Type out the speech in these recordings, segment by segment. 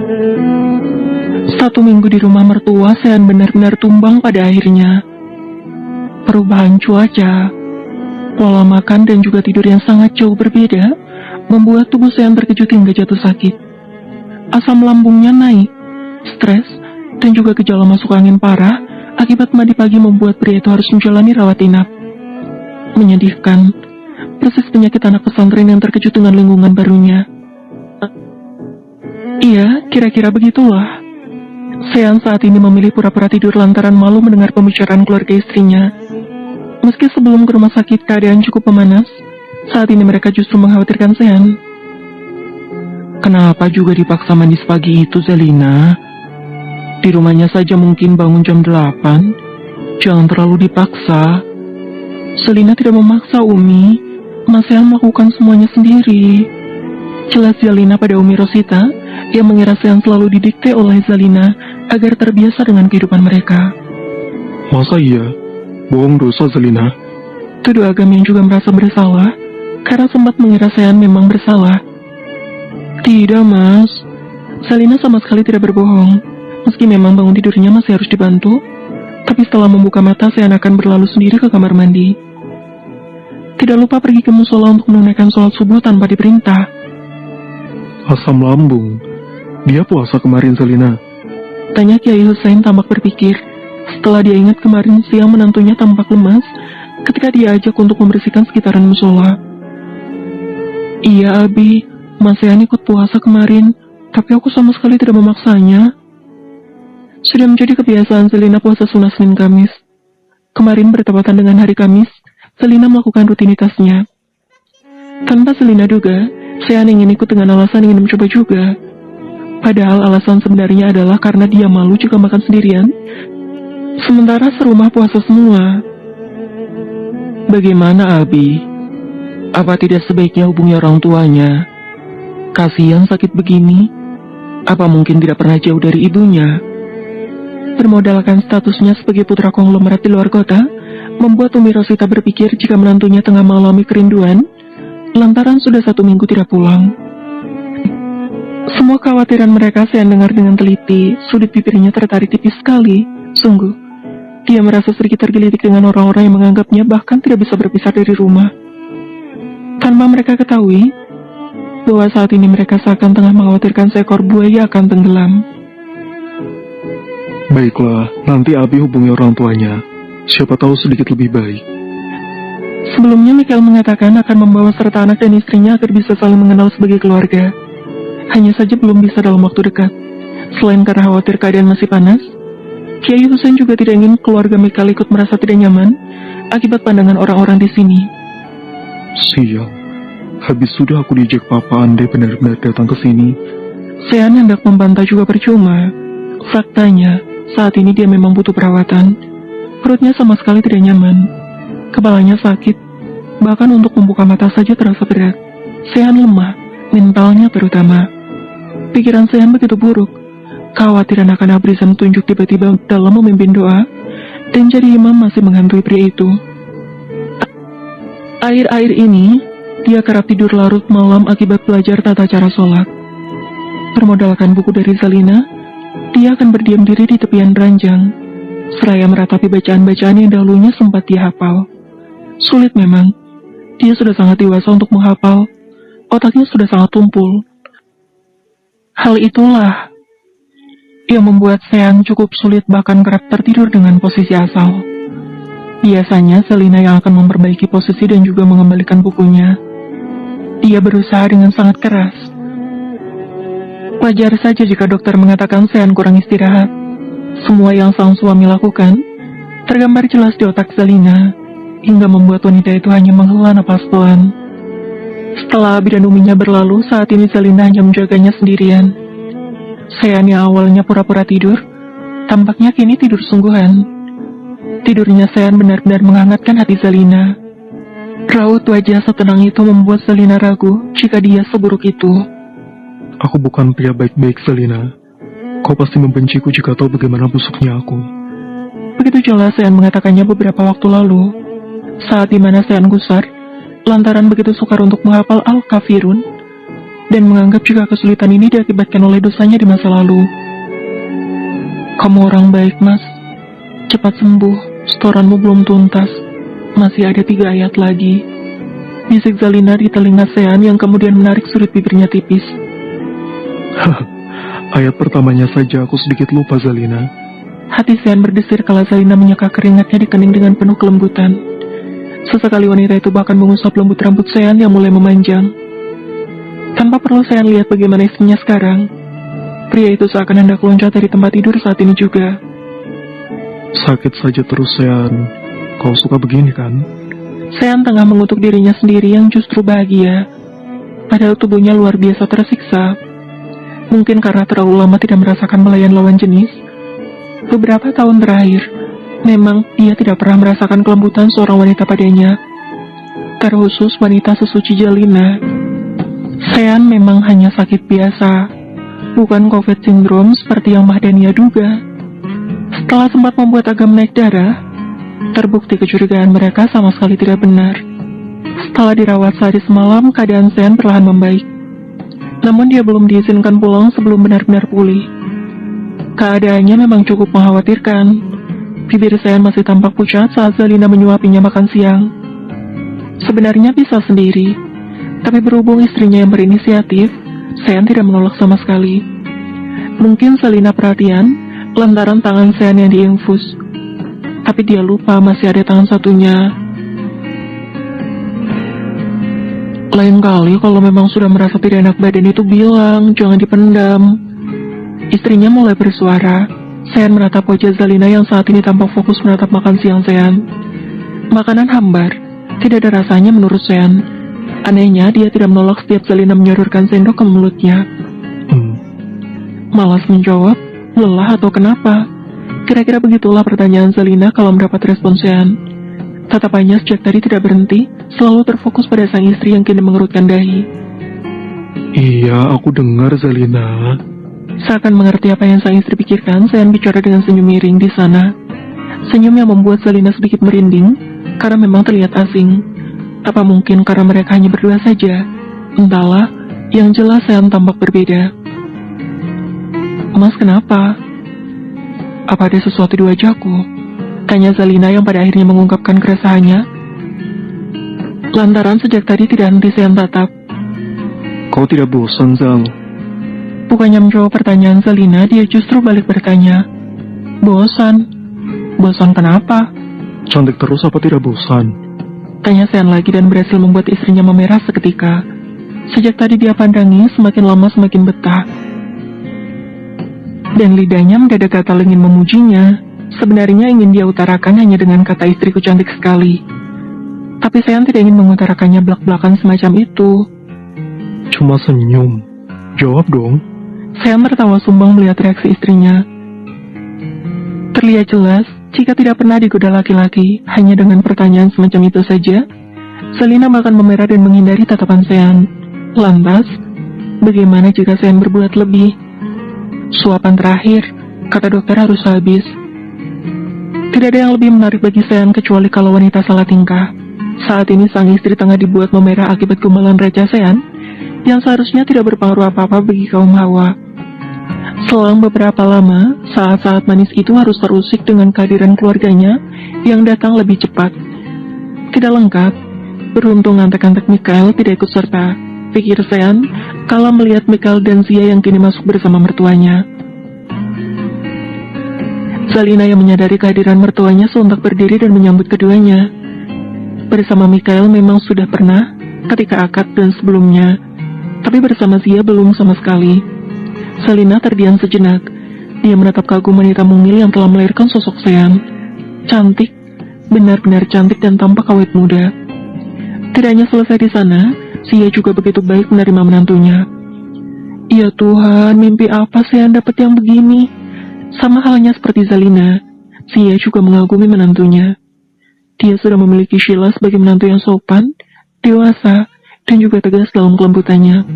1 minggu di rumah mertua, Sean benar-benar tumbang pada akhirnya. Perubahan cuaca, pola makan dan juga tidur yang sangat jauh berbeda membuat tubuh Sean terkejut hingga jatuh sakit. Asam lambungnya naik, stres, dan juga gejala masuk angin parah akibat mandi pagi membuat pria itu harus menjalani rawat inap. Menyedihkan, persis penyakit anak pesantren yang terkejut dengan lingkungan barunya. Iya, kira-kira begitulah. Sean saat ini memilih pura-pura tidur lantaran malu mendengar pembicaraan keluarga istrinya. Meski sebelum ke rumah sakit keadaan cukup memanas, saat ini mereka justru mengkhawatirkan Sean. Kenapa juga dipaksa mandi sepagi itu, Zelina? Di rumahnya saja mungkin bangun jam 8. Jangan terlalu dipaksa. Zelina tidak memaksa Umi. Mas Sean melakukan semuanya sendiri. Jelas Zelina pada Umi Rosita yang mengira Sean selalu didikte oleh Zelina agar terbiasa dengan kehidupan mereka. Masa iya? Bohong dosa, Zelina. Tuduh Agam yang juga merasa bersalah karena sempat mengira Sean memang bersalah. Tidak, Mas. Zelina sama sekali tidak berbohong. Meski memang bangun tidurnya masih harus dibantu, tapi setelah membuka mata Sean akan berlalu sendiri ke kamar mandi. Tidak lupa pergi ke musola untuk menunaikan sholat subuh tanpa diperintah. Asam lambung. Dia puasa kemarin, Zelina. Tanya Kiai Hussein tampak berpikir. Setelah dia ingat kemarin siang menantunya tampak lemas ketika dia ajak untuk membersihkan sekitaran musola. Iya, Abi. Mas Sean ikut puasa kemarin, tapi aku sama sekali tidak memaksanya. Sudah menjadi kebiasaan Zelina puasa sunnah Senin Kamis. Kemarin bertepatan dengan hari Kamis, Zelina melakukan rutinitasnya. Tanpa Zelina duga, Sean ingin ikut dengan alasan ingin mencoba juga. Padahal alasan sebenarnya adalah karena dia malu jika makan sendirian, sementara serumah puasa semua. Bagaimana, Abi? Apa tidak sebaiknya hubungi orang tuanya? Kasihan sakit begini. Apa mungkin tidak pernah jauh dari ibunya? Bermodalkan statusnya sebagai putra konglomerat di luar kota, membuat Umi Rosita berpikir jika menantunya tengah mengalami kerinduan, lantaran sudah 1 minggu tidak pulang. Semua kekhawatiran mereka Sean dengar dengan teliti, sudut bibirnya tertarik tipis sekali. Sungguh, dia merasa sedikit tergelitik dengan orang-orang yang menganggapnya bahkan tidak bisa berpisah dari rumah. Tanpa mereka ketahui, bahwa saat ini mereka seakan tengah mengkhawatirkan seekor buaya akan tenggelam. Baiklah, nanti Abi hubungi orang tuanya. Siapa tahu sedikit lebih baik. Sebelumnya Michael mengatakan akan membawa serta anak dan istrinya agar bisa saling mengenal sebagai keluarga. Hanya saja belum bisa dalam waktu dekat. Selain karena khawatir keadaan masih panas, Kiai Hussein juga tidak ingin keluarga Michael ikut merasa tidak nyaman akibat pandangan orang-orang di sini. Sial, habis sudah aku diajak Papa Ande benar-benar datang ke sini. Sean hendak membantah juga percuma. Faktanya, saat ini dia memang butuh perawatan. Perutnya sama sekali tidak nyaman. Kepalanya sakit. Bahkan untuk membuka mata saja terasa berat. Sean lemah, mentalnya terutama. Pikiran Sean begitu buruk. Kekhawatiran akan Abrizan tunjuk tiba-tiba dalam memimpin doa, dan jadi imam masih menghantui pria itu. Akhir-akhir ini, dia kerap tidur larut malam akibat belajar tata cara sholat. Bermodalkan buku dari Zelina, dia akan berdiam diri di tepian ranjang, seraya meratapi bacaan-bacaan yang dahulunya sempat dia hafal. Sulit memang, dia sudah sangat dewasa untuk menghafal, otaknya sudah sangat tumpul. Hal itulah yang membuat Sean cukup sulit bahkan kerap tertidur dengan posisi asal. Biasanya Zelina yang akan memperbaiki posisi dan juga mengembalikan bukunya. Dia berusaha dengan sangat keras. Wajar saja jika dokter mengatakan Sean kurang istirahat. Semua yang sang suami lakukan tergambar jelas di otak Zelina, hingga membuat wanita itu hanya menghela napas pelan. Setelah Abi dan Uminya berlalu, saat ini Zelina hanya menjaganya sendirian. Sean yang awalnya pura-pura tidur, tampaknya kini tidur sungguhan. Tidurnya Sean benar-benar menghangatkan hati Zelina. Raut wajah setenang itu membuat Zelina ragu jika dia seburuk itu. Aku bukan pria baik-baik, Zelina. Kau pasti membenciku jika tahu bagaimana busuknya aku. Begitu jelas Sean mengatakannya beberapa waktu lalu, saat dimana Sean gusar, lantaran begitu sukar untuk menghafal Al-Kafirun. dan menganggap jika kesulitan ini diakibatkan oleh dosanya di masa lalu. Kamu orang baik, Mas. Cepat sembuh, setoranmu belum tuntas. Masih ada 3 ayat lagi. Bisik Zalina di telinga Sean yang kemudian menarik sudut bibirnya tipis. Ayat pertamanya saja aku sedikit lupa, Zalina. Hati Sean berdesir kala Zalina menyeka keringatnya di kening dengan penuh kelembutan. Sesekali wanita itu bahkan mengusap lembut rambut Sean yang mulai memanjang. Tanpa perlu Sean lihat bagaimana istrinya sekarang, pria itu seakan hendak loncat dari tempat tidur saat ini juga. Sakit saja terus, Sean. Kau suka begini kan? Sean tengah mengutuk dirinya sendiri yang justru bahagia, padahal tubuhnya luar biasa tersiksa. Mungkin karena terlalu lama tidak merasakan belayan lawan jenis. Beberapa tahun terakhir, memang dia tidak pernah merasakan kelembutan seorang wanita padanya, terkhusus wanita sesuci Zalina. Sean memang hanya sakit biasa, bukan COVID syndrome seperti yang Mahdania duga. Setelah sempat membuat agam naik darah, terbukti kecurigaan mereka sama sekali tidak benar. Setelah dirawat sehari semalam, keadaan Sean perlahan membaik. Namun dia belum diizinkan pulang sebelum benar-benar pulih. Keadaannya memang cukup mengkhawatirkan. Bibir Sean masih tampak pucat saat Zalina menyuapinya makan siang. Sebenarnya bisa sendiri, tapi berhubung istrinya yang berinisiatif, Sean tidak menolak sama sekali. Mungkin Zalina perhatian lantaran tangan Sean yang diinfus, tapi dia lupa masih ada tangan satunya. Lain kali kalau memang sudah merasa tidak enak badan itu bilang, jangan dipendam. Istrinya mulai bersuara. Sean menatap wajah Zalina yang saat ini tampak fokus menatap makan siang Sean. Makanan hambar, tidak ada rasanya menurut Sean. Anehnya dia tidak menolak setiap Zalina menyodorkan sendok ke mulutnya. Malas menjawab, lelah atau kenapa? Kira-kira begitulah pertanyaan Zalina kalau mendapat respon Sean. Tatapannya sejak tadi tidak berhenti, selalu terfokus pada sang istri yang kini mengerutkan dahi. Iya, aku dengar, Zalina. Seakan mengerti apa yang sang istri pikirkan, Sean bicara dengan senyum miring di sana. Senyum yang membuat Zalina sedikit merinding, karena memang terlihat asing. Apa mungkin karena mereka hanya berdua saja? Entahlah, yang jelas Sean tampak berbeda. Mas, kenapa? Apa ada sesuatu di wajahku? Tanya Zalina yang pada akhirnya mengungkapkan keresahannya. Lantaran sejak tadi tidak henti Sean tatap. Kau tidak bosan, Zal? Bukannya menjawab pertanyaan Zalina, dia justru balik bertanya. Bosan? Bosan kenapa? Cantik terus apa tidak bosan? Tanya Sean lagi dan berhasil membuat istrinya memerah seketika. Sejak tadi dia pandangi, semakin lama semakin betah. Dan lidahnya mendadak gatal ingin memujinya. Sebenarnya ingin dia utarakan hanya dengan kata istriku cantik sekali. Tapi Sean tidak ingin mengutarakannya belak-belakan semacam itu. Cuma senyum. Jawab dong. Sean tertawa sumbang melihat reaksi istrinya. Terlihat jelas, jika tidak pernah digoda laki-laki, hanya dengan pertanyaan semacam itu saja, Zalina bahkan memerah dan menghindari tatapan Sean. Lantas, bagaimana jika Sean berbuat lebih? Suapan terakhir, kata dokter harus habis. Tidak ada yang lebih menarik bagi Sean kecuali kalau wanita salah tingkah. Saat ini sang istri tengah dibuat memerah akibat gumelan receh Sean, yang seharusnya tidak berpengaruh apa-apa bagi kaum Hawa. Selang beberapa lama, saat-saat manis itu harus terusik dengan kehadiran keluarganya yang datang lebih cepat. Tidak lengkap, beruntung antek-antek Mikael tidak ikut serta, pikir Sean, kala melihat Mikael dan Zia yang kini masuk bersama mertuanya. Zalina yang menyadari kehadiran mertuanya sontak berdiri dan menyambut keduanya. Bersama Mikael memang sudah pernah, ketika akad dan sebelumnya, tapi bersama Zia belum sama sekali. Zalina terdiam sejenak. Dia menatap kagum wanita mungil yang telah melahirkan sosok Sean. Cantik, benar-benar cantik dan tampak awet muda. Tidak hanya selesai di sana, Zia juga begitu baik menerima menantunya. Ya Tuhan, mimpi apa Sean dapat yang begini? Sama halnya seperti Zalina, Zia juga mengagumi menantunya. Dia sudah memiliki Sheila sebagai menantu yang sopan, dewasa, dan juga tegas dalam kelembutannya.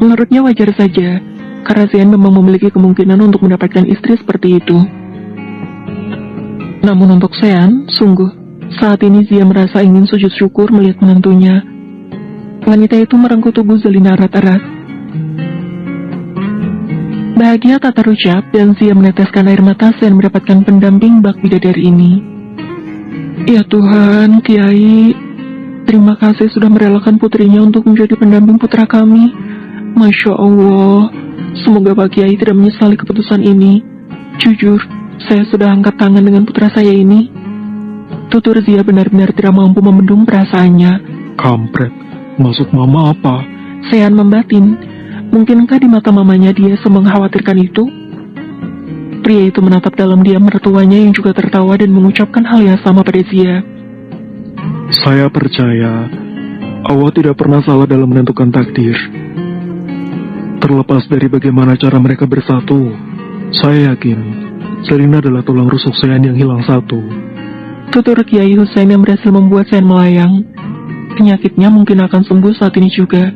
Menurutnya wajar saja, karena Sean memang memiliki kemungkinan untuk mendapatkan istri seperti itu. Namun untuk Sean, sungguh, saat ini Zia merasa ingin sujud syukur melihat menantunya. Wanita itu merengkuh tubuh Zalina erat-erat, Bahagia tak terucap dan Zia meneteskan air mata selain mendapatkan pendamping bak bidadari ini. Ya Tuhan, Kiai, terima kasih sudah merelakan putrinya untuk menjadi pendamping putra kami. Masya Allah, semoga Pak Kiai tidak menyesali keputusan ini. Jujur, saya sudah angkat tangan dengan putra saya ini. Tutur Zia benar-benar tidak mampu membendung perasaannya. Kampret, maksud mama apa? Sean membatin, mungkinkah di mata mamanya dia semengkhawatirkan itu? Pria itu menatap dalam diam mertuanya yang juga tertawa dan mengucapkan hal yang sama pada Zia. Saya percaya Allah tidak pernah salah dalam menentukan takdir. Terlepas dari bagaimana cara mereka bersatu, saya yakin Selina adalah tulang rusuk Sean yang hilang satu. Tutur Kiai Hussein yang berhasil membuat Sean melayang. Penyakitnya mungkin akan sembuh saat ini juga.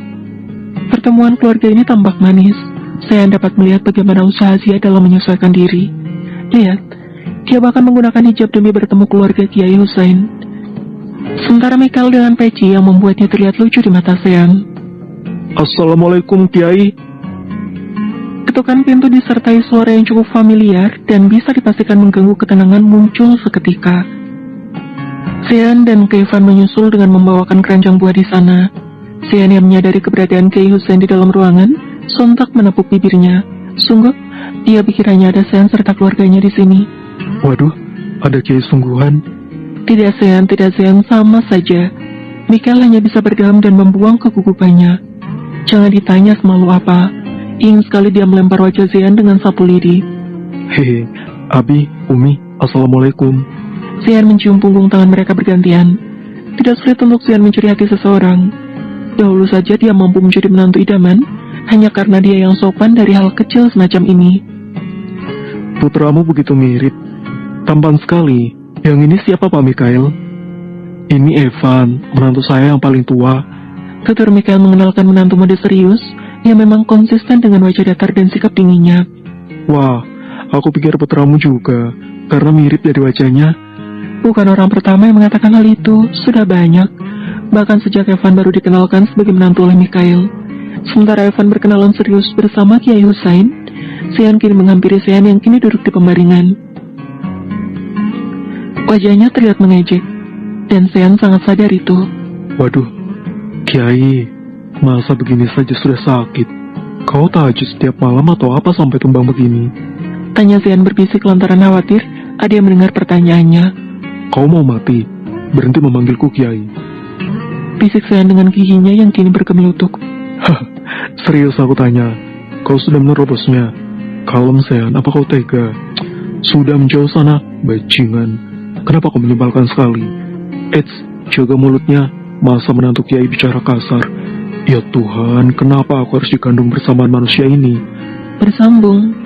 Pertemuan keluarga ini tampak manis. Sean dapat melihat bagaimana usaha Zia dalam menyesuaikan diri. Lihat, dia bahkan menggunakan hijab demi bertemu keluarga Kiai Hussein. Sementara Michael dengan peci yang membuatnya terlihat lucu di mata Sean. Assalamualaikum Kiai. Ketukan pintu disertai suara yang cukup familiar dan bisa dipastikan mengganggu ketenangan muncul seketika. Sean dan Kevin menyusul dengan membawakan keranjang buah di sana. Sean yang menyadari keberadaan Kiai Hussein di dalam ruangan, sontak menepuk bibirnya. Sungguh, dia pikirannya ada Sean serta keluarganya di sini. Waduh, ada Kiai sungguhan. Tidak Sean, sama saja. Michael hanya bisa berdiam dan membuang kegugupannya. Jangan ditanya semalu apa. Ingin sekali dia melempar wajah Sean dengan sapu lidi. Hehe, Abi, Umi, Assalamualaikum. Sean mencium punggung tangan mereka bergantian. Tidak sulit untuk Sean mencuri hati seseorang. Dahulu saja dia mampu menjadi menantu idaman, hanya karena dia yang sopan dari hal kecil semacam ini. Putramu begitu mirip. Tampan sekali. Yang ini siapa Pak Mikael? Ini Evan, menantu saya yang paling tua. Tutur Mikael mengenalkan menantu mode serius, yang memang konsisten dengan wajah datar dan sikap dinginnya. Wah, aku pikir putramu juga, karena mirip dari wajahnya. Bukan orang pertama yang mengatakan hal itu, sudah banyak. Bahkan sejak Evan baru dikenalkan sebagai menantu oleh Mikael. Sementara Evan berkenalan serius bersama Kiai Hussein, Sean kini menghampiri Sean yang kini duduk di pembaringan. Wajahnya terlihat mengejek, dan Sean sangat sadar itu. Waduh, Kiai, masa begini saja sudah sakit? Kau tahajud setiap malam atau apa sampai tumbang begini? Tanya Sean berbisik lantaran khawatir ada yang mendengar pertanyaannya. Kau mau mati? Berhenti memanggilku Kiai. Bisik Sean dengan giginya yang kini berkemelutuk. Hah, serius aku tanya. Kau sudah menerobosnya? Kalem Sean, apa kau tega? Sudah menjauh sana, bajingan. Kenapa kau menyebalkan sekali? Eits, jaga mulutnya. Masa menantu Kiai bicara kasar? Ya Tuhan, kenapa aku harus dikandung bersamaan manusia ini? Bersambung.